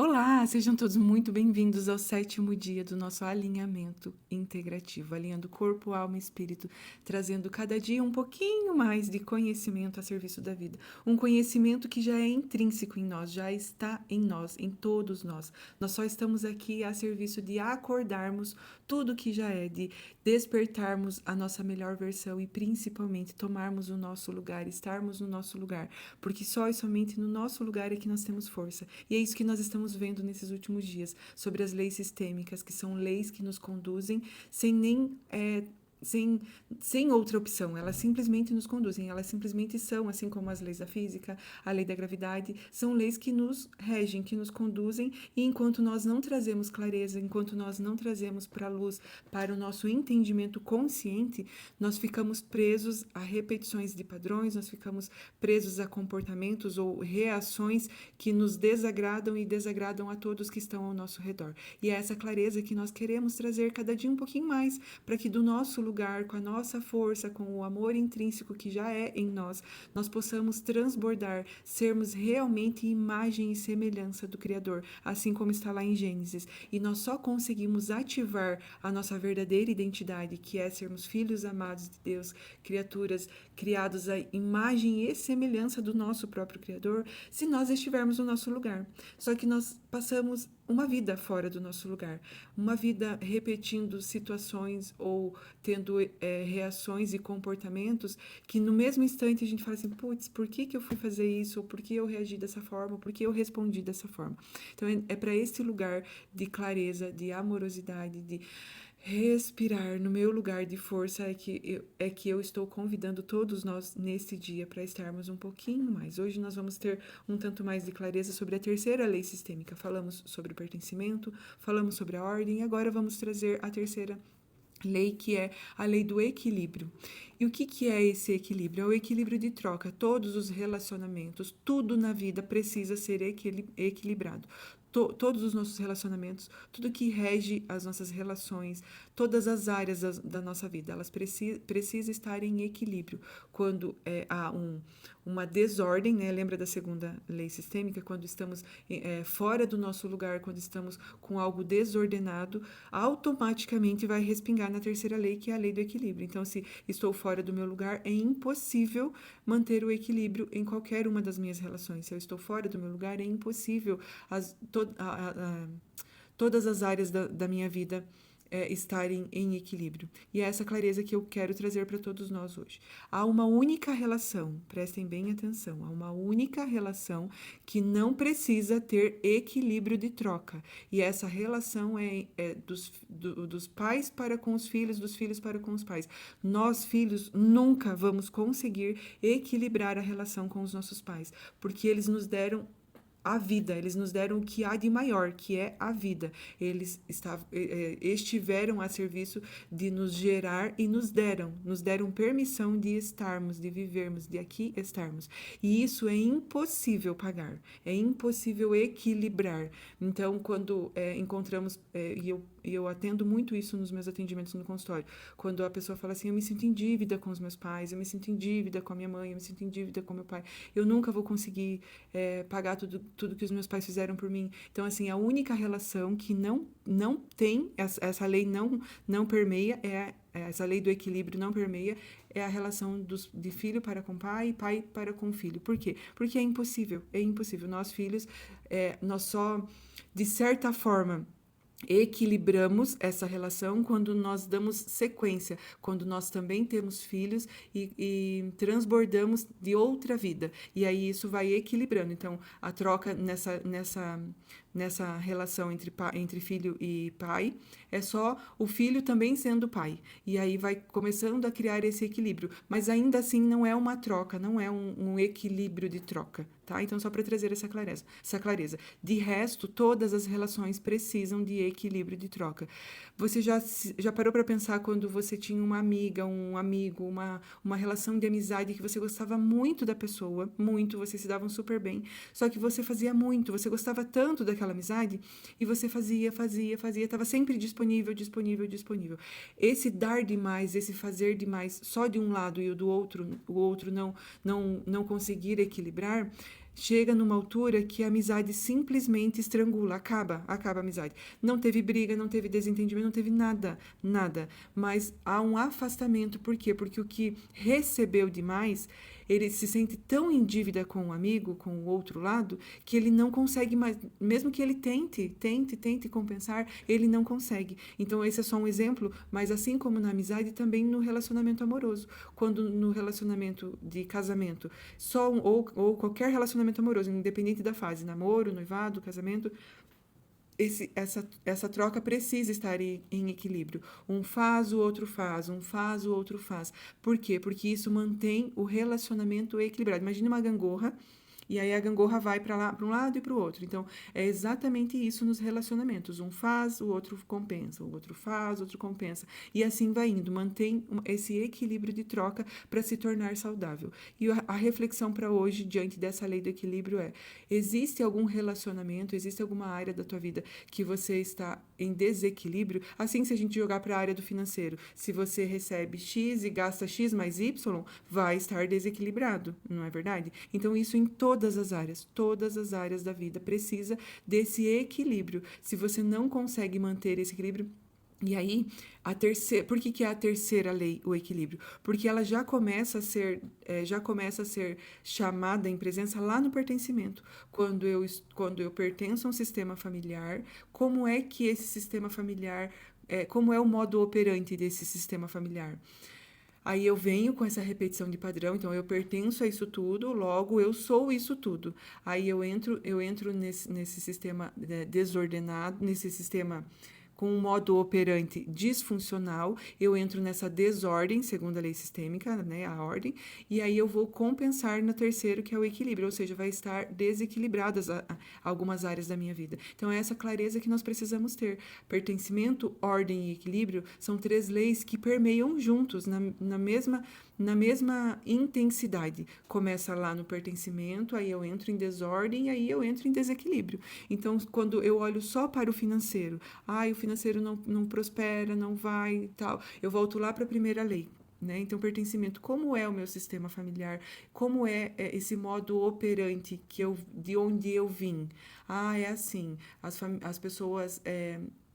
Olá, sejam todos muito bem-vindos ao sétimo dia do nosso alinhamento integrativo, alinhando corpo, alma e espírito, trazendo cada dia um pouquinho mais de conhecimento a serviço da vida. Um conhecimento que já é intrínseco em nós, já está em nós, em todos nós. Nós só estamos aqui a serviço de acordarmos tudo que já é, de despertarmos a nossa melhor versão e principalmente tomarmos o nosso lugar, estarmos no nosso lugar, porque só e somente no nosso lugar é que nós temos força. E é isso que nós estamos vendo nesses últimos dias, sobre as leis sistêmicas, que são leis que nos conduzem sem nem sem, sem outra opção, elas simplesmente nos conduzem, elas simplesmente são, assim como as leis da física, a lei da gravidade, são leis que nos regem, que nos conduzem, e enquanto nós não trazemos clareza, enquanto nós não trazemos para a luz, para o nosso entendimento consciente, nós ficamos presos a repetições de padrões, nós ficamos presos a comportamentos ou reações que nos desagradam e desagradam a todos que estão ao nosso redor. E é essa clareza que nós queremos trazer cada dia um pouquinho mais, para que do nosso lugar, com a nossa força, com o amor intrínseco que já é em nós, nós possamos transbordar, sermos realmente imagem e semelhança do Criador, assim como está lá em Gênesis. E nós só conseguimos ativar a nossa verdadeira identidade, que é sermos filhos amados de Deus, criaturas criados à imagem e semelhança do nosso próprio Criador, se nós estivermos no nosso lugar. Só que nós passamos uma vida fora do nosso lugar, uma vida repetindo situações ou tendo reações e comportamentos que no mesmo instante a gente fala assim, putz, por que eu fui fazer isso? Ou por que eu reagi dessa forma? Ou por que eu respondi dessa forma? Então é para esse lugar de clareza, de amorosidade, de respirar no meu lugar de força é que eu estou convidando todos nós nesse dia para estarmos um pouquinho mais. Hoje nós vamos ter um tanto mais de clareza sobre a terceira lei sistêmica. Falamos sobre o pertencimento, falamos sobre a ordem e agora vamos trazer a terceira lei, que é a lei do equilíbrio. E o que é esse equilíbrio? É o equilíbrio de troca. Todos os relacionamentos, tudo na vida precisa ser equilibrado. Todos os nossos relacionamentos, tudo que rege as nossas relações, todas as áreas da nossa vida, elas precisam estar em equilíbrio. Quando há uma desordem, né? Lembra da segunda lei sistêmica? Quando estamos fora do nosso lugar, quando estamos com algo desordenado, automaticamente vai respingar na terceira lei, que é a lei do equilíbrio. Então, se estou fora do meu lugar, é impossível manter o equilíbrio em qualquer uma das minhas relações. Se eu estou fora do meu lugar, é impossível todas as áreas da minha vida estarem em equilíbrio. E é essa clareza que eu quero trazer para todos nós hoje. Há uma única relação, prestem bem atenção, há uma única relação que não precisa ter equilíbrio de troca. E essa relação é dos pais para com os filhos, dos filhos para com os pais. Nós, filhos, nunca vamos conseguir equilibrar a relação com os nossos pais, porque eles nos deram a vida, eles nos deram o que há de maior, que é a vida. Eles estiveram a serviço de nos gerar e nos deram permissão de estarmos, de vivermos, de aqui estarmos. E isso é impossível pagar, é impossível equilibrar. Então, quando encontramos, e eu atendo muito isso nos meus atendimentos no consultório, quando a pessoa fala assim, eu me sinto em dívida com os meus pais, eu me sinto em dívida com a minha mãe, eu me sinto em dívida com meu pai, eu nunca vou conseguir pagar tudo que os meus pais fizeram por mim. Então, assim, a única relação que não tem, essa lei não permeia, essa lei do equilíbrio não permeia, é a relação de filho para com pai e pai para com filho. Por quê? Porque é impossível, é impossível. Nós, filhos, nós só, de certa forma, equilibramos essa relação quando nós damos sequência, quando nós também temos filhos e transbordamos de outra vida. E aí isso vai equilibrando. Então, a troca nessa relação entre filho e pai é só o filho também sendo pai. E aí vai começando a criar esse equilíbrio. Mas ainda assim não é uma troca, não é um equilíbrio de troca. Tá? Então, só para trazer essa clareza. De resto, todas as relações precisam de equilíbrio de troca. Você já parou para pensar quando você tinha uma amiga, um amigo, uma relação de amizade que você gostava muito da pessoa, muito, vocês se davam super bem, só que você fazia muito, você gostava tanto daquela amizade e você fazia, estava sempre disponível. Esse dar demais, esse fazer demais só de um lado e o do outro, o outro não conseguir equilibrar, chega numa altura que a amizade simplesmente estrangula, acaba a amizade. Não teve briga, não teve desentendimento, não teve nada. Mas há um afastamento, por quê? Porque o que recebeu demais, ele se sente tão em dívida com o amigo, com o outro lado, que ele não consegue mais, mesmo que ele tente compensar, ele não consegue. Então, esse é só um exemplo, mas assim como na amizade, também no relacionamento amoroso. Quando no relacionamento de casamento, ou qualquer relacionamento amoroso, independente da fase, namoro, noivado, casamento, essa troca precisa estar em equilíbrio. Um faz, o outro faz, um faz, o outro faz. Por quê? Porque isso mantém o relacionamento equilibrado. Imagine uma gangorra, e aí a gangorra vai para lá, para um lado e para o outro. Então, é exatamente isso nos relacionamentos. Um faz, o outro compensa. O outro faz, o outro compensa. E assim vai indo. Mantém esse equilíbrio de troca para se tornar saudável. E a reflexão para hoje, diante dessa lei do equilíbrio, é: existe algum relacionamento, existe alguma área da tua vida que você está em desequilíbrio? Assim, se a gente jogar para a área do financeiro, se você recebe X e gasta X mais Y, vai estar desequilibrado, não é verdade? Então, isso em todas as áreas da vida precisa desse equilíbrio. Se você não consegue manter esse equilíbrio, e aí, por que é a terceira lei, o equilíbrio? Porque ela já começa a ser chamada em presença lá no pertencimento. Quando eu pertenço a um sistema familiar, como é que esse sistema familiar, como é o modo operante desse sistema familiar? Aí eu venho com essa repetição de padrão, então eu pertenço a isso tudo, logo eu sou isso tudo. Aí eu entro nesse sistema desordenado, nesse sistema com um modo operante disfuncional, eu entro nessa desordem, segundo a lei sistêmica, né, a ordem, e aí eu vou compensar no terceiro, que é o equilíbrio, ou seja, vai estar desequilibradas algumas áreas da minha vida. Então, é essa clareza que nós precisamos ter. Pertencimento, ordem e equilíbrio são três leis que permeiam juntos, na mesma intensidade. Começa lá no pertencimento, aí eu entro em desordem, aí eu entro em desequilíbrio. Então, quando eu olho só para o financeiro, o financeiro não prospera, não vai e tal, eu volto lá para a primeira lei. Né? Então, pertencimento, como é o meu sistema familiar? Como é esse modo operante de onde eu vim? É assim, as pessoas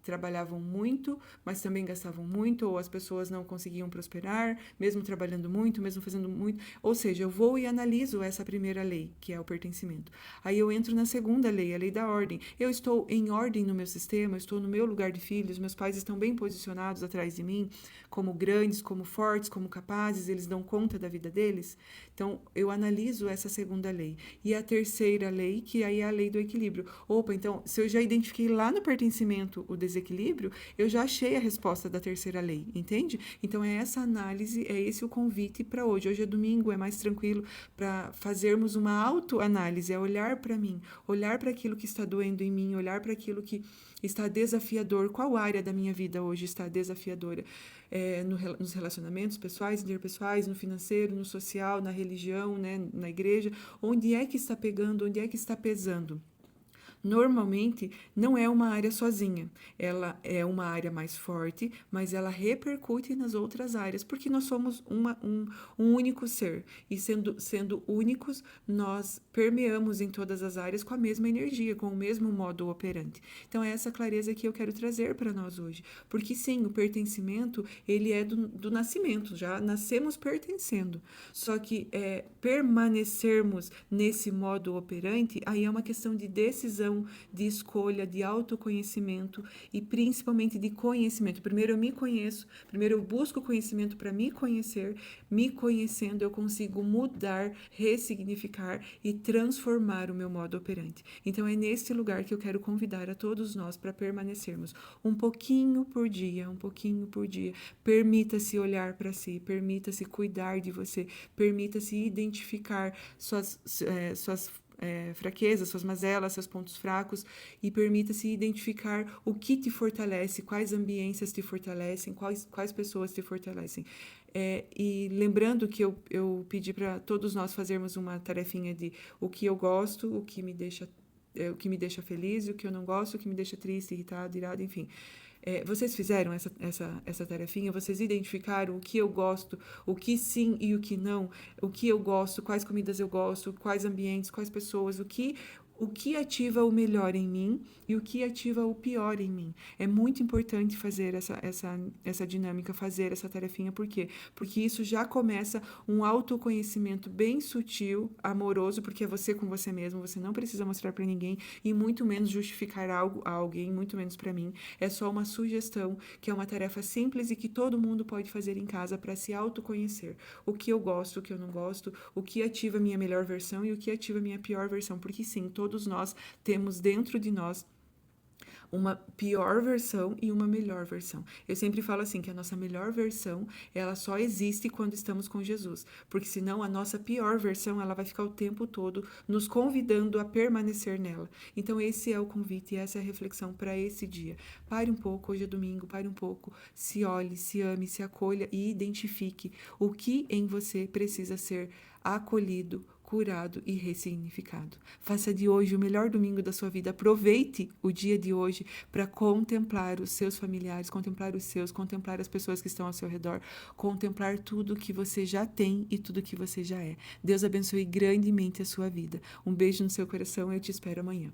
trabalhavam muito, mas também gastavam muito, ou as pessoas não conseguiam prosperar, mesmo trabalhando muito, mesmo fazendo muito. Ou seja, eu vou e analiso essa primeira lei, que é o pertencimento. Aí eu entro na segunda lei, a lei da ordem. Eu estou em ordem no meu sistema, eu estou no meu lugar de filhos, meus pais estão bem posicionados atrás de mim, como grandes, como fortes, como capazes, eles dão conta da vida deles. Então, eu analiso essa segunda lei. E a terceira lei, que aí é a lei do equilíbrio. Opa, então, se eu já identifiquei lá no pertencimento o desequilíbrio, eu já achei a resposta da terceira lei, entende? Então, é essa análise, é esse o convite para hoje. Hoje é domingo, é mais tranquilo para fazermos uma autoanálise, é olhar para mim, olhar para aquilo que está doendo em mim, olhar para aquilo que está desafiador. Qual área da minha vida hoje está desafiadora? Nos relacionamentos pessoais, interpessoais, no financeiro, no social, na religião, né, na igreja. Onde é que está pegando? Onde é que está pesando? Normalmente, não é uma área sozinha. Ela é uma área mais forte, mas ela repercute nas outras áreas, porque nós somos um único ser. E sendo únicos, nós permeamos em todas as áreas com a mesma energia, com o mesmo modo operante. Então, é essa clareza que eu quero trazer para nós hoje. Porque, sim, o pertencimento, ele é do nascimento, já nascemos pertencendo. Só que permanecermos nesse modo operante, aí é uma questão de decisão, de escolha, de autoconhecimento e principalmente de conhecimento. Primeiro eu me conheço, primeiro eu busco conhecimento para me conhecer. Me conhecendo, eu consigo mudar, ressignificar e transformar o meu modo operante. Então é nesse lugar que eu quero convidar a todos nós para permanecermos um pouquinho por dia, um pouquinho por dia. Permita-se olhar para si, permita-se cuidar de você, permita-se identificar suas fraquezas, suas mazelas, seus pontos fracos, e permita-se identificar o que te fortalece, quais ambiências te fortalecem, quais pessoas te fortalecem. E lembrando que eu pedi para todos nós fazermos uma tarefinha de o que eu gosto, o que me deixa feliz, o que eu não gosto, o que me deixa triste, irritado, irado, enfim. Vocês fizeram essa tarefinha? Vocês identificaram o que eu gosto, o que sim e o que não? O que eu gosto, quais comidas eu gosto, quais ambientes, quais pessoas, o que ativa o melhor em mim e o que ativa o pior em mim. É muito importante fazer essa dinâmica, fazer essa tarefinha. Por quê? Porque isso já começa um autoconhecimento bem sutil, amoroso, porque é você com você mesmo, você não precisa mostrar para ninguém e muito menos justificar algo a alguém, muito menos para mim. É só uma sugestão, que é uma tarefa simples e que todo mundo pode fazer em casa para se autoconhecer. O que eu gosto, o que eu não gosto, o que ativa a minha melhor versão e o que ativa a minha pior versão. Porque sim, todos nós temos dentro de nós uma pior versão e uma melhor versão. Eu sempre falo assim, que a nossa melhor versão, ela só existe quando estamos com Jesus, porque senão a nossa pior versão, ela vai ficar o tempo todo nos convidando a permanecer nela. Então esse é o convite e essa é a reflexão para esse dia. Pare um pouco, hoje é domingo, pare um pouco, se olhe, se ame, se acolha e identifique o que em você precisa ser acolhido, curado e ressignificado. Faça de hoje o melhor domingo da sua vida. Aproveite o dia de hoje para contemplar os seus familiares, contemplar os seus, contemplar as pessoas que estão ao seu redor, contemplar tudo que você já tem e tudo que você já é. Deus abençoe grandemente a sua vida. Um beijo no seu coração e eu te espero amanhã.